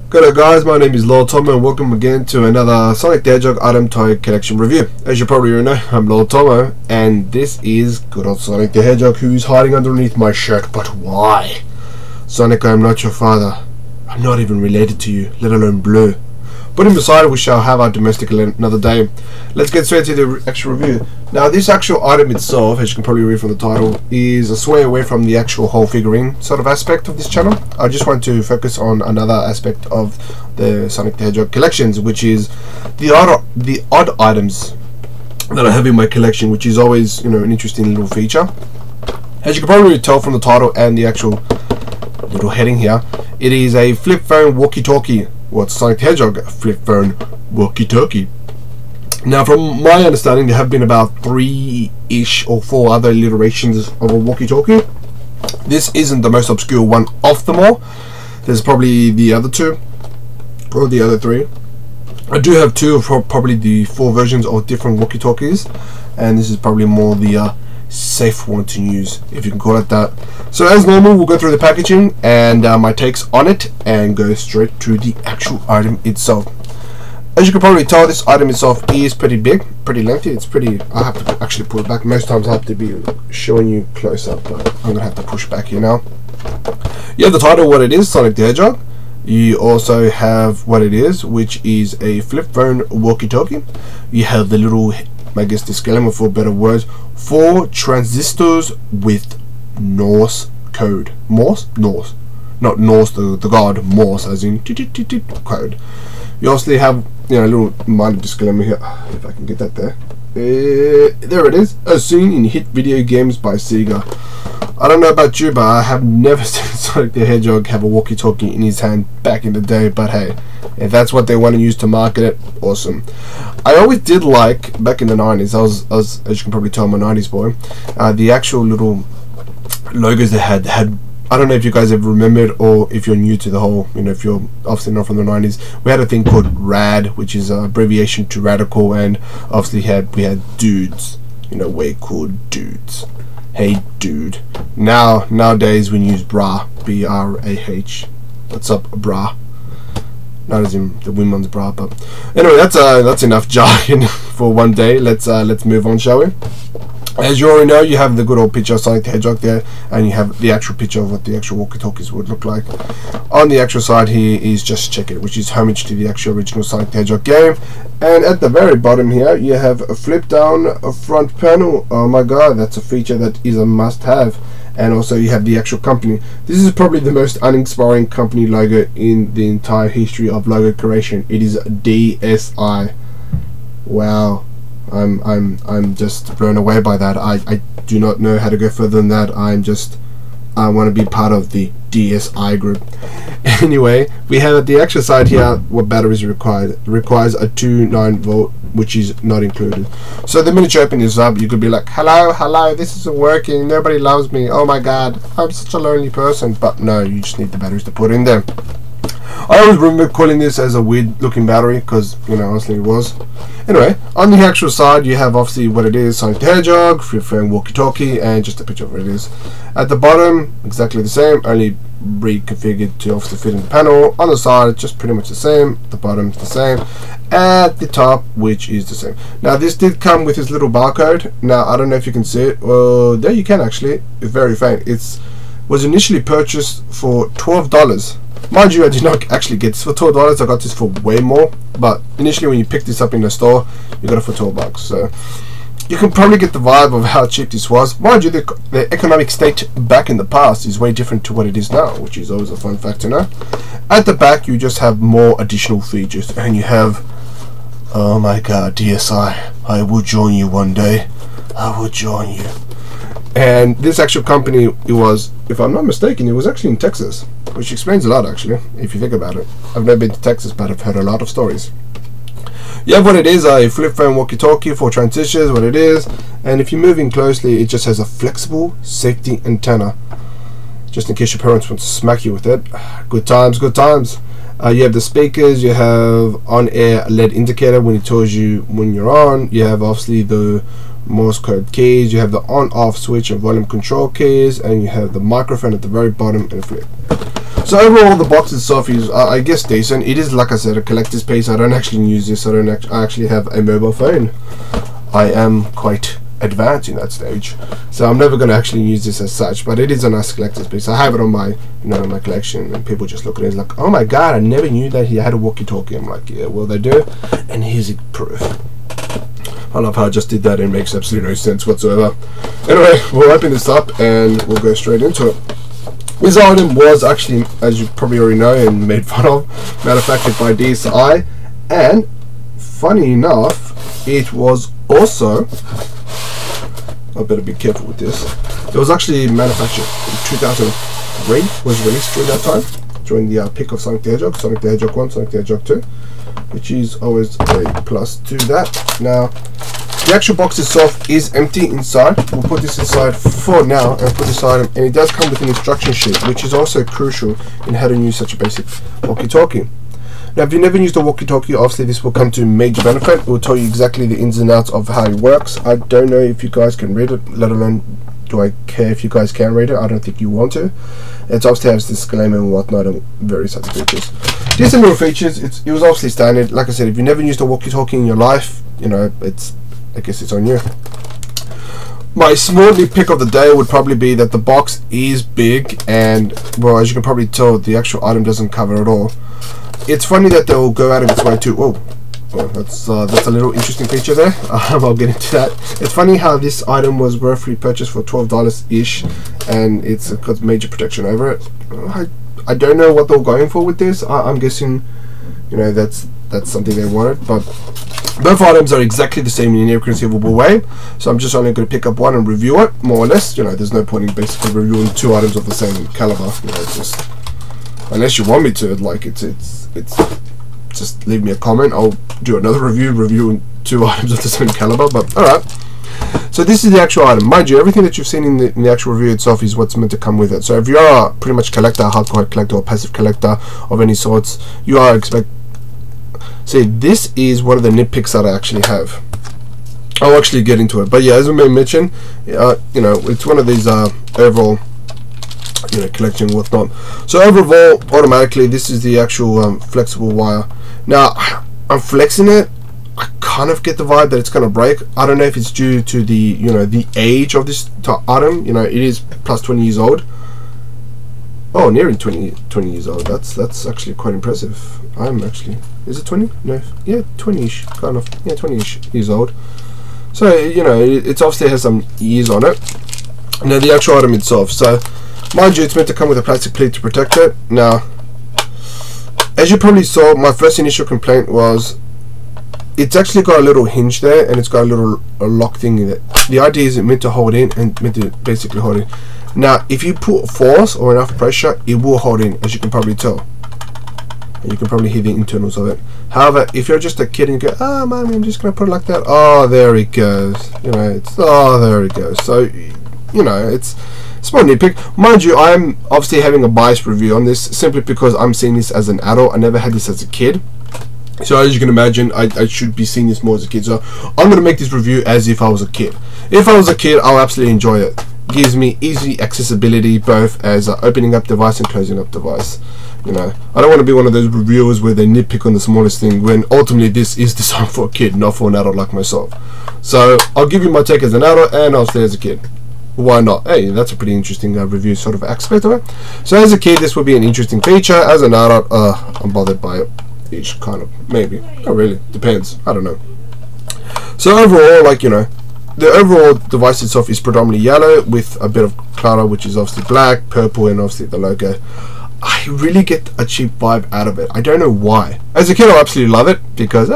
G'day guys, my name is Lord Tomo and welcome again to another Sonic the Hedgehog item toy collection review. As you probably already know, I'm Lord Tomo and this is good old Sonic the Hedgehog, who's hiding underneath my shirt. But why? Sonic, I am not your father. I'm not even related to you, let alone blue. But in beside, we shall have our domestic another day. Let's get straight to the actual review. Now, this actual item itself, as you can probably read from the title, is a sway away from the actual whole figurine sort of aspect of this channel. I just want to focus on another aspect of the Sonic the Hedgehog collections, which is the odd items that I have in my collection, which is always, you know, an interesting little feature. As you can probably tell from the title and the actual little heading here, it is a flip phone walkie-talkie. What's Sonic the Hedgehog flip phone walkie-talkie? Now, from my understanding, there have been about 3-ish or 4 other iterations of a walkie-talkie. This isn't the most obscure one of them all. There's probably the other 2 or the other 3. I do have 2 of probably the 4 versions of different walkie-talkies, and this is probably more the safe one to use, if you can call it that. So as normal, we'll go through the packaging and my takes on it and go straight to the actual item itself. As you can probably tell, this item itself is pretty big, pretty lengthy. It's pretty, I have to actually pull it back. Most times I have to be showing you close up, but I'm gonna have to push back here now. You have the title, what it is, Sonic the Hedgehog. You also have what it is, which is a flip phone walkie-talkie. You have the little, I guess, disclaimer for better words, 4 transistors with Norse code. Morse? Norse. Not Norse, the god, Morse, as in code. You also have, you know, a little minor disclaimer here, if I can get that there. There it is, as seen in hit video games by Sega. I don't know about you, but I have never seen Sonic the Hedgehog have a walkie-talkie in his hand back in the day. But hey, if that's what they want to use to market it, awesome. I always did like, back in the 90s, I was as you can probably tell, I'm a 90s boy, the actual little logos they had, I don't know if you guys ever remembered, or if you're new to the whole, you know, if you're obviously not from the 90s, we had a thing called RAD, which is an abbreviation to radical, and obviously we had dudes, you know, way cool dudes. Hey dude. Nowadays we use bra, B-R-A-H. What's up, bra? Not as in the women's bra, but anyway, that's enough jargon for one day. Let's move on, shall we? As you already know, you have the good old picture of Sonic the Hedgehog there, and you have the actual picture of what the actual walkie-talkies would look like. On the actual side here is Just Check It, which is homage to the actual original Sonic the Hedgehog game. And at the very bottom here, you have a flip down front panel. Oh my god, that's a feature that is a must-have. And also you have the actual company. This is probably the most uninspiring company logo in the entire history of logo creation. It is DSI. Wow. I'm just blown away by that. I do not know how to go further than that. I want to be part of the DSI group. Anyway, we have at the actual side here what batteries required. It requires a 2.9-volt, which is not included. So the minute you open this up, you could be like, hello, this isn't working, nobody loves me, oh my god, I'm such a lonely person. But no, you just need the batteries to put in there. I always remember calling this as a weird looking battery, because, you know, honestly it was. Anyway, on the actual side you have obviously what it is, Sonic the Hedgehog, flip phone walkie-talkie, and just a picture of what it is. At the bottom, exactly the same, only reconfigured to obviously fit in the panel. On the side, just pretty much the same. The bottom, the same. At the top, which is the same. Now this did come with this little barcode. Now I don't know if you can see it. Well, there you can actually. It's very faint. It was initially purchased for $12. Mind you, I did not actually get this for $12. I got this for way more, but initially when you pick this up in the store, you got it for $12. So you can probably get the vibe of how cheap this was. Mind you, the economic state back in the past is way different to what it is now, which is always a fun fact to know. At the back, you just have more additional features, and you have, oh my god, DSI, I will join you one day. I will join you. And this actual company, it was, if I'm not mistaken, it was actually in Texas, which explains a lot actually, if you think about it. I've never been to Texas, but I've heard a lot of stories. You have what it is, a flip phone walkie-talkie for transitions, what it is, and if you move in closely, it just has a flexible safety antenna, just in case your parents want to smack you with it. Good times, good times. You have the speakers, you have on-air LED indicator when it tells you when you're on, you have obviously the Morse code keys, you have the on-off switch and volume control keys, and you have the microphone at the very bottom and flip. So overall, the box itself is, I guess, decent. It is, like I said, a collector's piece. I don't actually use this. I actually have a mobile phone. I am quite advanced in that stage, so I'm never going to actually use this as such. But it is a nice collector's piece. I have it on my, my collection, and people just look at it like, "Oh my God, I never knew that he had a walkie-talkie." I'm like, "Yeah, well, they do," and here's it proof. I love how I just did that. It makes absolutely no sense whatsoever. Anyway, we'll open this up and we'll go straight into it. This item was actually, as you probably already know and made fun of, manufactured by DSI, and funny enough, it was also, I better be careful with this, it was actually manufactured in 2003, was released during that time, during the peak of Sonic the Hedgehog, Sonic the Hedgehog 1, Sonic the Hedgehog 2, which is always a plus to that. Now, the actual box itself is empty inside. We'll put this inside for now and put this item, and it does come with an instruction sheet, which is also crucial in how to use such a basic walkie-talkie. Now, if you've never used a walkie-talkie, obviously this will come to major benefit. It will tell you exactly the ins and outs of how it works. I don't know if you guys can read it, let alone do I care if you guys can read it. I don't think you want to. It obviously has disclaimer and whatnot and various other features. Decent little features. It was obviously standard. Like I said, if you've never used a walkie-talkie in your life, I guess it's on you. My small nitpick of the day would probably be that the box is big, and well, as you can probably tell, the actual item doesn't cover it all. It's funny that they'll go out of its way to, that's a little interesting feature there. I'll get into that. It's funny how this item was roughly purchased for $12-ish, and it's got major protection over it. I don't know what they're going for with this. I'm guessing, that's something they wanted, but both items are exactly the same in an inconceivable way, so I'm just only going to pick up one and review it, more or less. There's no point in basically reviewing two items of the same caliber. Just unless you want me to, it's just leave me a comment. I'll do another reviewing two items of the same caliber. But alright, so this is the actual item. Mind you, everything that you've seen in the actual review itself is what's meant to come with it. So if you are pretty much collector, hardcore collector, or passive collector of any sorts, you are see, this is one of the nitpicks that I actually have. I'll actually get into it, but yeah, as I mentioned, it's one of these overall, collection and whatnot. So overall, automatically, this is the actual flexible wire. Now, I'm flexing it. I kind of get the vibe that it's going to break. I don't know if it's due to the the age of this item. It is plus 20 years old. Oh, nearing 20 years old. That's actually quite impressive. I'm actually, is it 20? No, yeah, 20ish, kind of, yeah, 20ish years old. So it obviously has some years on it. Now the actual item itself. So mind you, it's meant to come with a plastic pleat to protect it. Now, as you probably saw, my first initial complaint was it's actually got a little hinge there, and it's got a lock thing in it. The idea is it's meant to hold in and meant to basically hold in. Now, if you put force or enough pressure, it will hold in, as you can probably tell. And you can probably hear the internals of it. However, if you're just a kid and you go, "Oh, mommy, I'm just going to put it like that," oh, there it goes. There it goes. So, it's small nitpick. Mind you, I'm obviously having a biased review on this simply because I'm seeing this as an adult. I never had this as a kid. So as you can imagine, I should be seeing this more as a kid. So I'm going to make this review as if I was a kid. If I was a kid, I'll absolutely enjoy it. Gives me easy accessibility, both as opening up device and closing up device. I don't want to be one of those reviewers where they nitpick on the smallest thing, when ultimately this is designed for a kid, not for an adult like myself. So I'll give you my take as an adult, and I'll stay as a kid. Why not? Hey, that's a pretty interesting review sort of aspect of it. So as a kid, this would be an interesting feature. As an adult, I'm bothered by it. Each kind of, maybe, not really, depends, I don't know. So overall, the overall device itself is predominantly yellow with a bit of clutter, which is obviously black, purple, and obviously the logo. I really get a cheap vibe out of it. I don't know why. As a kid, I absolutely love it because,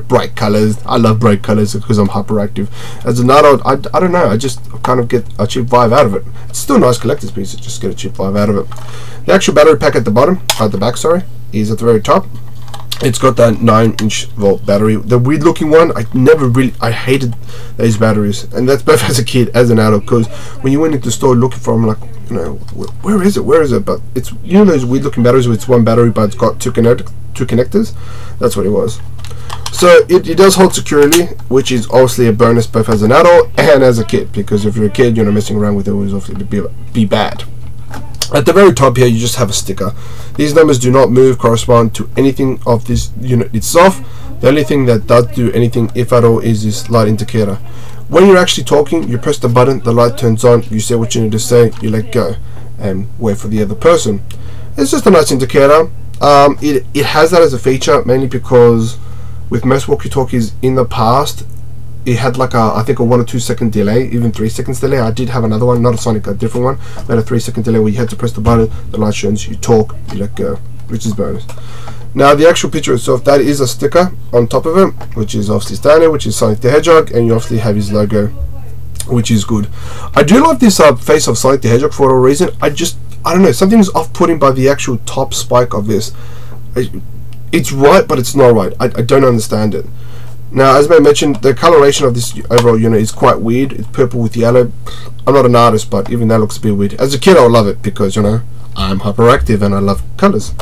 bright colors. I love bright colors because I'm hyperactive. As an adult, I don't know. I just kind of get a cheap vibe out of it. It's still a nice collector's piece. I just get a cheap vibe out of it. The actual battery pack at the bottom, at the back, sorry, is at the very top. It's got that 9-inch volt battery, the weird looking one. I hated those batteries, and that's both as a kid as an adult, because when you went into the store looking for them, like, where is it? But it's, those weird looking batteries where it's one battery but it's got two connectors. That's what it was. So it does hold securely, which is obviously a bonus both as an adult and as a kid, because if you're a kid, messing around with it will obviously be bad. At the very top here, you just have a sticker. These numbers do not move, correspond to anything of this unit itself. The only thing that does do anything, if at all, is this light indicator. When you're actually talking, you press the button, the light turns on, you say what you need to say, you let go, and wait for the other person. It's just a nice indicator. It has that as a feature, mainly because with most walkie-talkies in the past, it had like I think a 1 or 2 second delay, even 3 seconds delay. I did have another one, not a Sonic, a different one, but a 3 second delay where you had to press the button, the light shows, you talk, you let go, which is bonus. Now the actual picture itself, that is a sticker on top of it, which is obviously standard, which is Sonic the Hedgehog, and you obviously have his logo, which is good. I do love this face of Sonic the Hedgehog for a reason. I don't know, something is off-putting by the actual top spike of this. It's right, but it's not right. I don't understand it. Now, as I mentioned, the coloration of this overall unit is quite weird. It's purple with yellow. I'm not an artist, but even that looks a bit weird. As a kid, I would love it because, you know, I'm hyperactive and I love colors.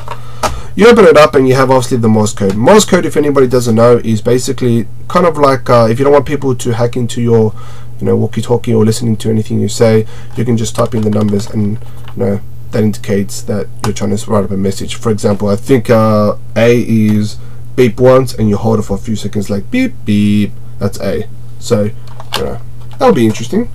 You open it up and you have obviously the Morse code. Morse code, if anybody doesn't know, is basically kind of like if you don't want people to hack into your, you know, walkie-talkie or listening to anything you say, you can just type in the numbers and, you know, that indicates that you're trying to write up a message. For example, I think A is beep once and you hold it for a few seconds like beep beep. That's A. So, you know, that'll be interesting.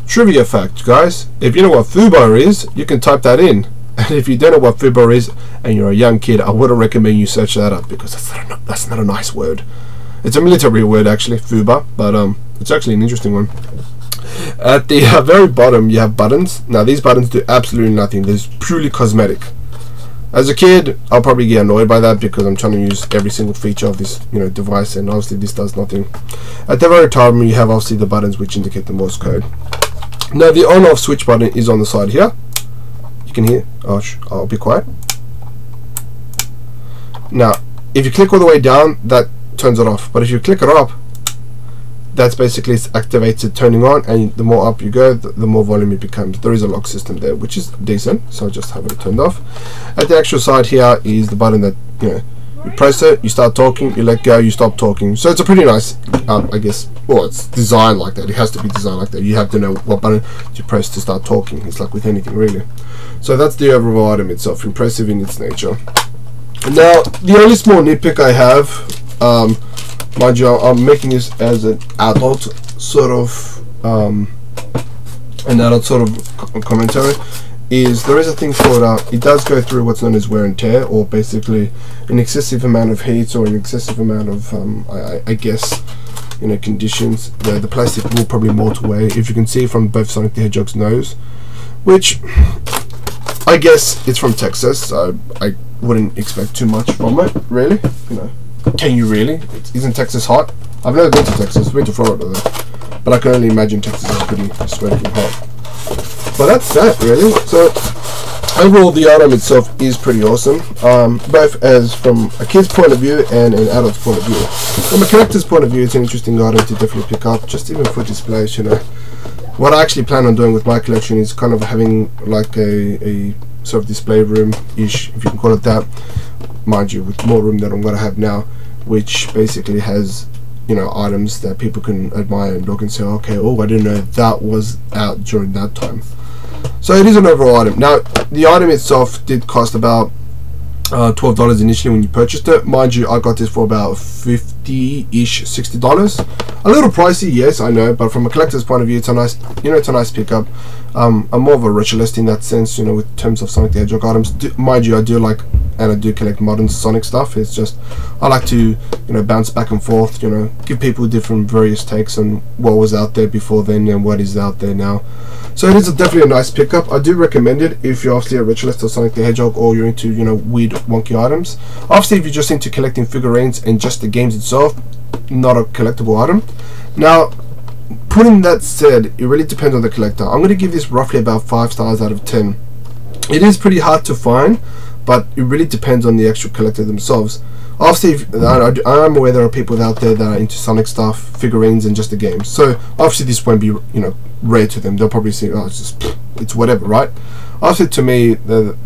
Trivia fact, guys, if you know what foobar is, you can type that in. And if you don't know what foobar is and you're a young kid, I wouldn't recommend you search that up because that's not a nice word. It's a military word actually, foobar, but it's actually an interesting one. At the very bottom you have buttons. Now these buttons do absolutely nothing. They're purely cosmetic. As a kid, I'll probably get annoyed by that because I'm trying to use every single feature of this, you know, device, and obviously this does nothing. At the very top you have obviously the buttons which indicate the Morse code. Now the on-off switch button is on the side here. You can hear. I'll be quiet. Now, if you click all the way down, that turns it off. But if you click it up, that's basically it's activated turning on, and the more up you go, the more volume it becomes. There is a lock system there, which is decent, so I just have it turned off. At the actual side here is the button that, you know, you press it, you start talking, you let go, you stop talking. So it's a pretty nice, I guess, well, it's designed like that. It has to be designed like that. You have to know what button to press to start talking. It's like with anything, really. So that's the overall item itself, impressive in its nature. Now, the only small nitpick I have, mind you, I'm making this as an adult sort of commentary, is there is a thing called it does go through what's known as wear and tear, or basically an excessive amount of heat or an excessive amount of I guess, you know, conditions. The plastic will probably melt away, if you can see from both Sonic the Hedgehog's nose, which I guess it's from Texas, so I wouldn't expect too much from it, really. You know, can you really? Isn't Texas hot? I've never been to Texas. I've been to Florida though, but I can only imagine Texas is pretty smoking hot. But that's that, really. So overall, the item itself is pretty awesome, both as from a kid's point of view and an adult's point of view. From a collector's point of view, it's an interesting item to definitely pick up, just even for displays, you know. What I actually plan on doing with my collection is kind of having like a sort of display room-ish, if you can call it that, mind you, with more room than I'm going to have now, which basically has, you know, items that people can admire and look and say, okay, oh, I didn't know that was out during that time. So it is an overall item. Now, the item itself did cost about $12 initially when you purchased it. Mind you, I got this for about $50-ish, $60. A little pricey, yes, I know, but from a collector's point of view, it's a nice, you know, it's a nice pickup. I'm more of a retro-list in that sense, you know, with terms of Sonic the Hedgehog items. Mind you, I do like, and I do collect modern Sonic stuff. It's just, I like to, you know, bounce back and forth, you know, give people different various takes on what was out there before then and what is out there now. So it is definitely a nice pickup. I do recommend it if you're obviously a retro-list of Sonic the Hedgehog, or you're into, you know, weird wonky items. Obviously, if you're just into collecting figurines and just the games itself, not a collectible item. Now, putting that said, it really depends on the collector. I'm going to give this roughly about 5 stars out of 10. It is pretty hard to find, but it really depends on the actual collector themselves. Obviously, I am aware there are people out there that are into Sonic stuff, figurines, and just the games. So obviously, this won't be, you know, rare to them. They'll probably say, oh, it's whatever, right? Obviously, to me, you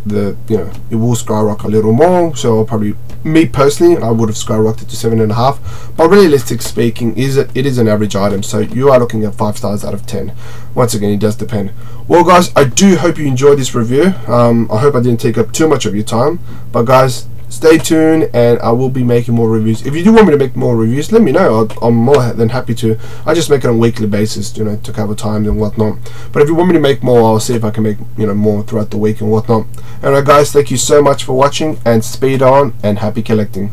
know, it will skyrocket a little more, so I'll probably Me personally, I would have skyrocketed it to 7.5, but realistic speaking, it is an average item, so you are looking at 5 stars out of 10. Once again, it does depend. Well guys, I do hope you enjoyed this review. I hope I didn't take up too much of your time, but guys, stay tuned and I will be making more reviews. If you do want me to make more reviews, let me know. I'm more than happy to. I just make it on a weekly basis, you know, to cover times and whatnot. But if you want me to make more, I'll see if I can make, you know, more throughout the week and whatnot. Alright guys, thank you so much for watching, and speed on and happy collecting.